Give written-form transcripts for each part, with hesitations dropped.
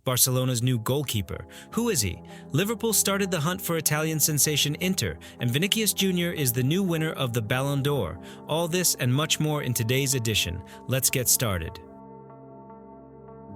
Barcelona's new goalkeeper. Who is he? Liverpool started the hunt for Italian sensation Inter, and Vinicius Jr. is the new winner of the Ballon d'Or. All this and much more in today's edition. Let's get started.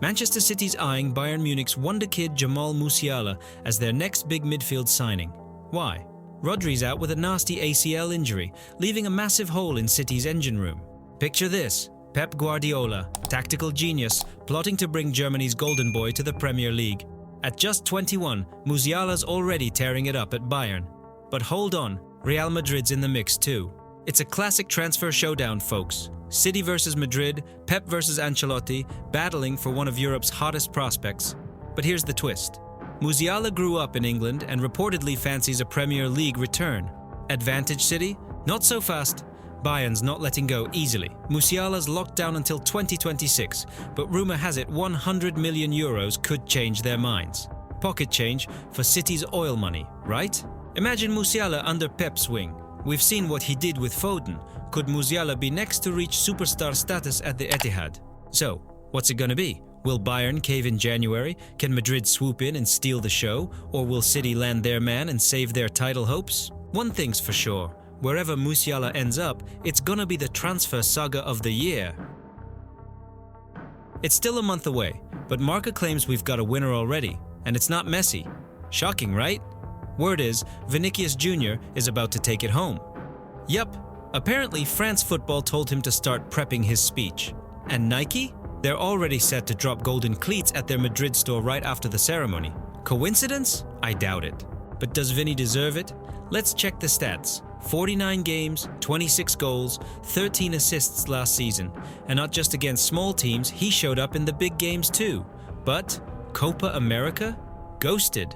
Manchester City's eyeing Bayern Munich's wonder kid Jamal Musiala as their next big midfield signing. Why? Rodri's out with a nasty ACL injury, leaving a massive hole in City's engine room. Picture this. Pep Guardiola, tactical genius, plotting to bring Germany's golden boy to the Premier League. At just 21, Musiala's already tearing it up at Bayern. But hold on, Real Madrid's in the mix too. It's a classic transfer showdown, folks. City versus Madrid, Pep versus Ancelotti, battling for one of Europe's hottest prospects. But here's the twist. Musiala grew up in England and reportedly fancies a Premier League return. Advantage City? Not so fast. Bayern's not letting go easily. Musiala's locked down until 2026, but rumor has it 100 million euros could change their minds. Pocket change for City's oil money, right? Imagine Musiala under Pep's wing. We've seen what he did with Foden. Could Musiala be next to reach superstar status at the Etihad? So, what's it gonna be? Will Bayern cave in January? Can Madrid swoop in and steal the show? Or will City land their man and save their title hopes? One thing's for sure. Wherever Musiala ends up, it's gonna be the transfer saga of the year. It's still a month away, but Marca claims we've got a winner already, and it's not Messi. Shocking, right? Word is, Vinicius Jr. is about to take it home. Yup, apparently France Football told him to start prepping his speech. And Nike? They're already set to drop golden cleats at their Madrid store right after the ceremony. Coincidence? I doubt it. But does Vinny deserve it? Let's check the stats. 49 games, 26 goals, 13 assists last season. And not just against small teams, he showed up in the big games too. But Copa America? Ghosted.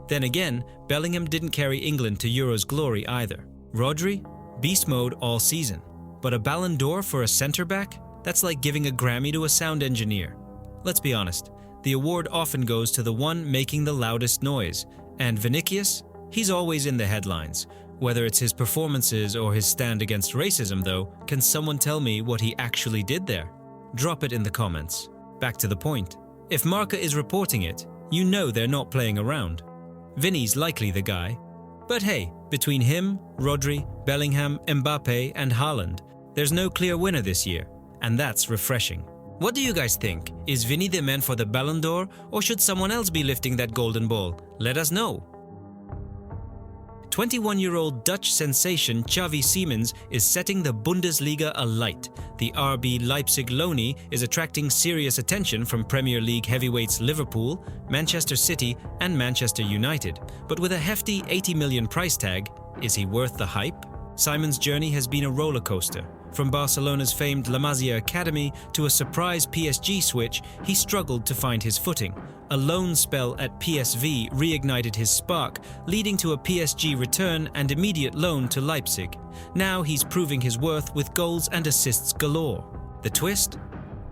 Then again, Bellingham didn't carry England to Euro's glory either. Rodri? Beast mode all season. But a Ballon d'Or for a centre-back? That's like giving a Grammy to a sound engineer. Let's be honest, the award often goes to the one making the loudest noise. And Vinicius? He's always in the headlines. Whether it's his performances or his stand against racism though, can someone tell me what he actually did there? Drop it in the comments. Back to the point. If Marca is reporting it, you know they're not playing around. Vinny's likely the guy. But hey, between him, Rodri, Bellingham, Mbappe and Haaland, there's no clear winner this year. And that's refreshing. What do you guys think? Is Vinny the man for the Ballon d'Or, or should someone else be lifting that golden ball? Let us know. 21-year-old Dutch sensation Xavi Simons is setting the Bundesliga alight. The RB Leipzig loanee is attracting serious attention from Premier League heavyweights Liverpool, Manchester City and Manchester United. But with a hefty 80 million price tag, is he worth the hype? Simon's journey has been a roller coaster. From Barcelona's famed La Masia Academy to a surprise PSG switch, he struggled to find his footing. A loan spell at PSV reignited his spark, leading to a PSG return and immediate loan to Leipzig. Now he's proving his worth with goals and assists galore. The twist?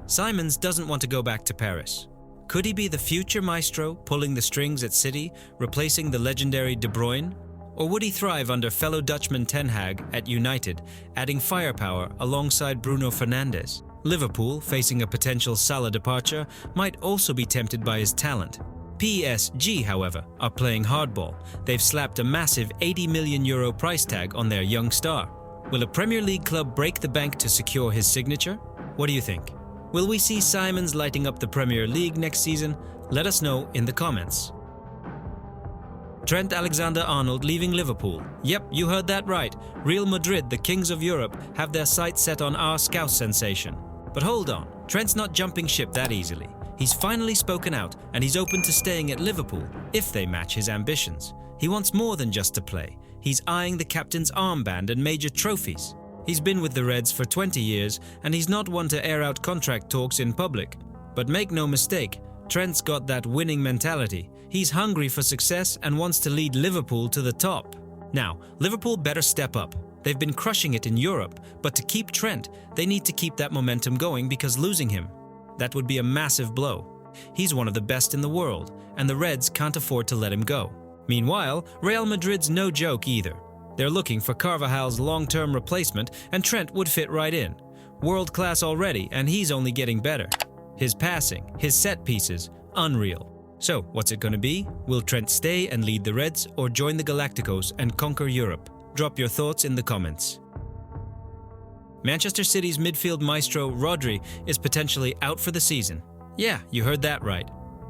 Simons doesn't want to go back to Paris. Could he be the future maestro, pulling the strings at City, replacing the legendary De Bruyne? Or would he thrive under fellow Dutchman Ten Hag at United, adding firepower alongside Bruno Fernandes? Liverpool, facing a potential Salah departure, might also be tempted by his talent. PSG, however, are playing hardball. They've slapped a massive 80 million euro price tag on their young star. Will a Premier League club break the bank to secure his signature? What do you think? Will we see Simons lighting up the Premier League next season? Let us know in the comments. Trent Alexander-Arnold leaving Liverpool. Yep, you heard that right. Real Madrid, the kings of Europe, have their sights set on our Scouse sensation. But hold on, Trent's not jumping ship that easily. He's finally spoken out and he's open to staying at Liverpool if they match his ambitions. He wants more than just to play. He's eyeing the captain's armband and major trophies. He's been with the Reds for 20 years and he's not one to air out contract talks in public. But make no mistake, Trent's got that winning mentality. He's hungry for success and wants to lead Liverpool to the top. Now, Liverpool better step up. They've been crushing it in Europe, but to keep Trent, they need to keep that momentum going because losing him, that would be a massive blow. He's one of the best in the world, and the Reds can't afford to let him go. Meanwhile, Real Madrid's no joke either. They're looking for Carvajal's long-term replacement, and Trent would fit right in. World-class already, and he's only getting better. His passing, his set pieces, unreal. So, what's it gonna be? Will Trent stay and lead the Reds, or join the Galacticos and conquer Europe? Drop your thoughts in the comments. Manchester City's midfield maestro Rodri is potentially out for the season. Yeah, you heard that right.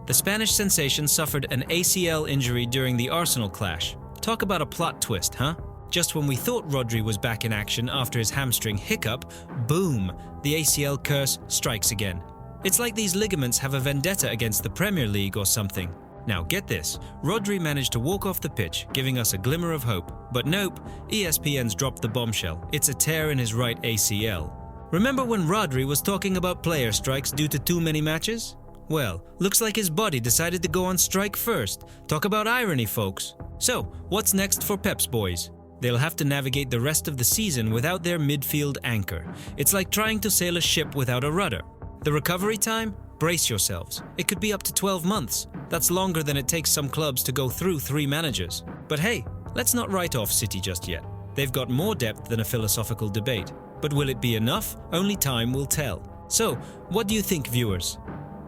The Spanish sensation suffered an ACL injury during the Arsenal clash. Talk about a plot twist, huh? Just when we thought Rodri was back in action after his hamstring hiccup, boom, the ACL curse strikes again. It's like these ligaments have a vendetta against the Premier League or something. Now get this, Rodri managed to walk off the pitch, giving us a glimmer of hope. But nope, ESPN's dropped the bombshell. It's a tear in his right ACL. Remember when Rodri was talking about player strikes due to too many matches? Well, looks like his body decided to go on strike first. Talk about irony, folks. So, what's next for Pep's boys? They'll have to navigate the rest of the season without their midfield anchor. It's like trying to sail a ship without a rudder. The recovery time? Brace yourselves. It could be up to 12 months. That's longer than it takes some clubs to go through 3 managers. But hey, let's not write off City just yet. They've got more depth than a philosophical debate. But will it be enough? Only time will tell. So, what do you think, viewers?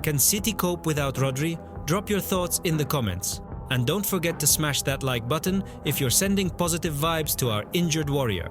Can City cope without Rodri? Drop your thoughts in the comments. And don't forget to smash that like button if you're sending positive vibes to our injured warrior.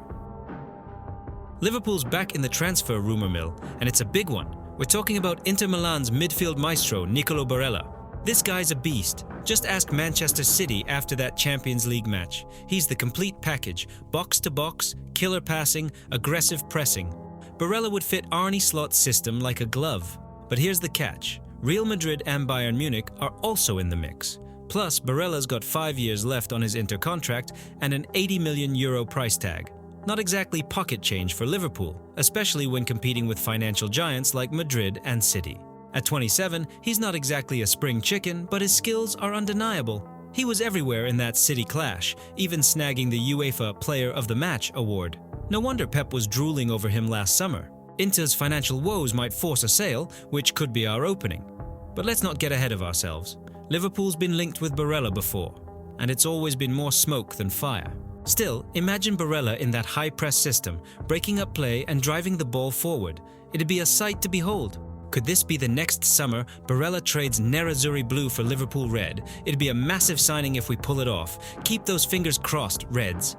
Liverpool's back in the transfer rumour mill, and it's a big one. We're talking about Inter Milan's midfield maestro, Nicolo Barella. This guy's a beast. Just ask Manchester City after that Champions League match. He's the complete package, box to box, killer passing, aggressive pressing. Barella would fit Arne Slot's system like a glove. But here's the catch. Real Madrid and Bayern Munich are also in the mix. Plus, Barella's got 5 years left on his Inter contract and an €80 million price tag. Not exactly pocket change for Liverpool, especially when competing with financial giants like Madrid and City. At 27, he's not exactly a spring chicken, but his skills are undeniable. He was everywhere in that City clash, even snagging the UEFA Player of the Match award. No wonder Pep was drooling over him last summer. Inter's financial woes might force a sale, which could be our opening. But let's not get ahead of ourselves. Liverpool's been linked with Barella before, and it's always been more smoke than fire. Still, imagine Barella in that high-press system, breaking up play and driving the ball forward. It'd be a sight to behold. Could this be the next summer Barella trades Nerazzurri blue for Liverpool red? It'd be a massive signing if we pull it off. Keep those fingers crossed, Reds.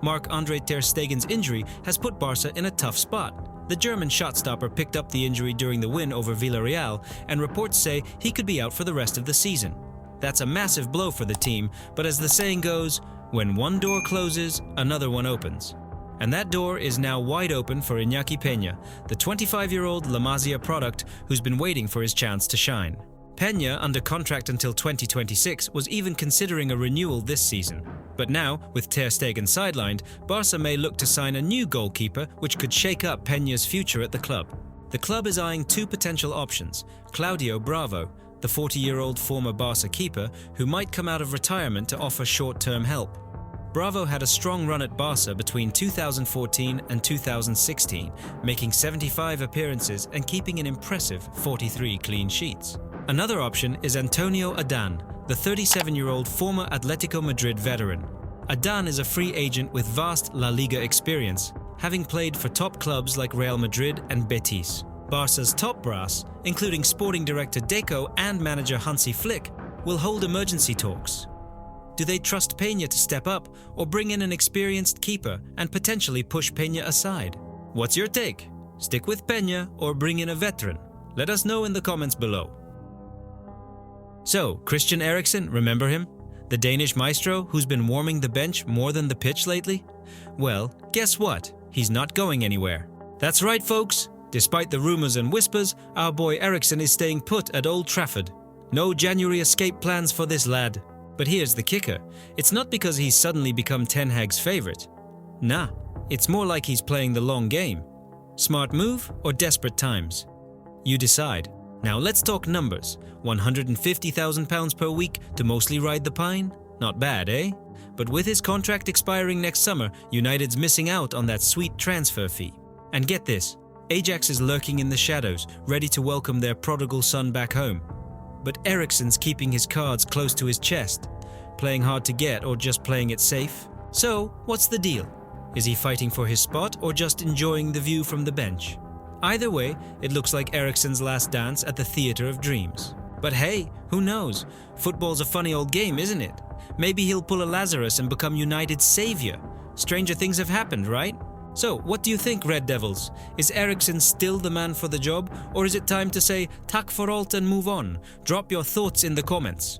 Marc-Andre ter Stegen's injury has put Barca in a tough spot. The German shot-stopper picked up the injury during the win over Villarreal, and reports say he could be out for the rest of the season. That's a massive blow for the team, but as the saying goes, when one door closes, another one opens. And that door is now wide open for Iñaki Peña, the 25-year-old La Masia product who's been waiting for his chance to shine. Peña, under contract until 2026, was even considering a renewal this season. But now, with ter Stegen sidelined, Barca may look to sign a new goalkeeper which could shake up Peña's future at the club. The club is eyeing 2 potential options: Claudio Bravo, the 40-year-old former Barca keeper who might come out of retirement to offer short-term help. Bravo had a strong run at Barca between 2014 and 2016, making 75 appearances and keeping an impressive 43 clean sheets. Another option is Antonio Adan, the 37-year-old former Atletico Madrid veteran. Adan is a free agent with vast La Liga experience, having played for top clubs like Real Madrid and Betis. Barca's top brass, including sporting director Deco and manager Hansi Flick, will hold emergency talks. Do they trust Peña to step up or bring in an experienced keeper and potentially push Peña aside? What's your take? Stick with Peña or bring in a veteran? Let us know in the comments below. So, Christian Eriksen, remember him? The Danish maestro who's been warming the bench more than the pitch lately? Well, guess what? He's not going anywhere. That's right, folks. Despite the rumours and whispers, our boy Eriksen is staying put at Old Trafford. No January escape plans for this lad. But here's the kicker. It's not because he's suddenly become Ten Hag's favourite. Nah, it's more like he's playing the long game. Smart move or desperate times? You decide. Now let's talk numbers. £150,000 per week to mostly ride the pine? Not bad, eh? But with his contract expiring next summer, United's missing out on that sweet transfer fee. And get this, Ajax is lurking in the shadows, ready to welcome their prodigal son back home. But Eriksen's keeping his cards close to his chest, playing hard to get or just playing it safe. So, what's the deal? Is he fighting for his spot or just enjoying the view from the bench? Either way, it looks like Eriksen's last dance at the Theatre of Dreams. But hey, who knows? Football's a funny old game, isn't it? Maybe he'll pull a Lazarus and become United's savior. Stranger things have happened, right? So, what do you think, Red Devils? Is Eriksen still the man for the job, or is it time to say tack for alt and move on? Drop your thoughts in the comments.